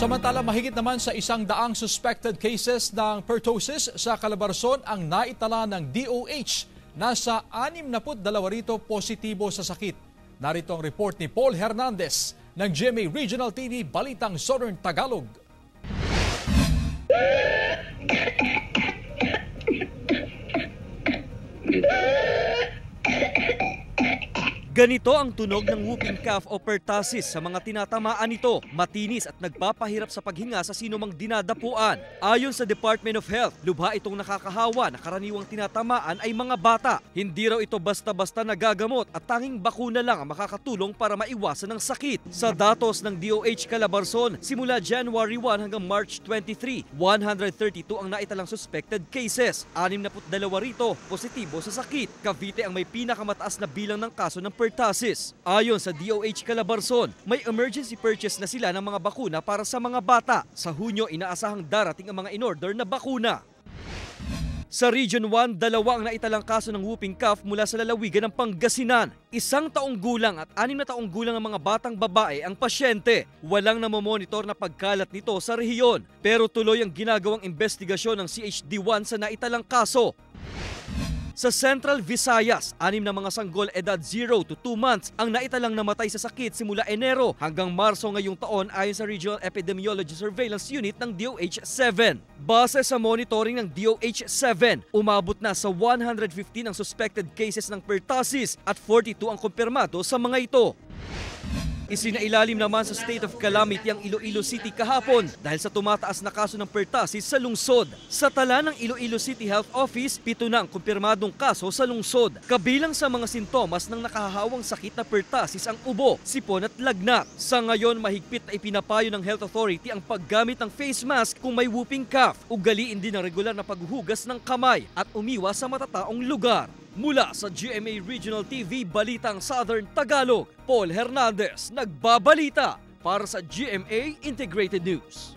Samantala, mahigit naman sa 100 suspected cases ng pertussis sa Calabarzon ang naitala ng DOH. Nasa 62 rito positibo sa sakit. Narito ang report ni Paul Hernandez ng GMA Regional TV Balitang Southern Tagalog. Ganito ang tunog ng whooping cough o pertussis sa mga tinatamaan nito. Matinis at nagpapahirap sa paghinga sa sinumang dinadapuan. Ayon sa Department of Health, lubha itong nakakahawa na karaniwang tinatamaan ay mga bata. Hindi raw ito basta-basta nagagamot at tanging bakuna lang ang makakatulong para maiwasan ang sakit. Sa datos ng DOH Calabarzon, simula January 1 hanggang March 23, 132 ang naitalang suspected cases. 62 rito positibo sa sakit. Cavite ang may pinakamataas na bilang ng kaso ng pertussis. Ayon sa DOH Calabarzon, may emergency purchase na sila ng mga bakuna para sa mga bata. Sa Hunyo, inaasahang darating ang mga in-order na bakuna. Sa Region 1, 2 ang naitalang kaso ng whooping cough mula sa lalawigan ng Pangasinan. 1 taong gulang at 6 na taong gulang ang mga batang babae ang pasyente. Walang namomonitor na pagkalat nito sa rehiyon, pero tuloy ang ginagawang investigasyon ng CHD-1 sa naitalang kaso. Sa Central Visayas, 6 na mga sanggol edad 0 to 2 months ang naitalang namatay sa sakit simula Enero hanggang Marso ngayong taon ayon sa Regional Epidemiology Surveillance Unit ng DOH-7. Base sa monitoring ng DOH-7, umabot na sa 115 ang suspected cases ng pertussis at 42 ang kumpirmado sa mga ito. Isinailalim naman sa state of calamity ang Iloilo City kahapon dahil sa tumataas na kaso ng pertussis sa lungsod. Sa tala ng Iloilo City Health Office, 7 na ang kumpirmadong kaso sa lungsod. Kabilang sa mga sintomas ng nakahahawang sakit na pertussis ang ubo, sipon at lagnat. Sa ngayon, mahigpit na ipinapayo ng Health Authority ang paggamit ng face mask kung may whooping cough. Ugaliin din ang regular na paghuhugas ng kamay at umiwas sa matataong lugar. Mula sa GMA Regional TV Balitang Southern Tagalog, Paul Hernandez nagbabalita para sa GMA Integrated News.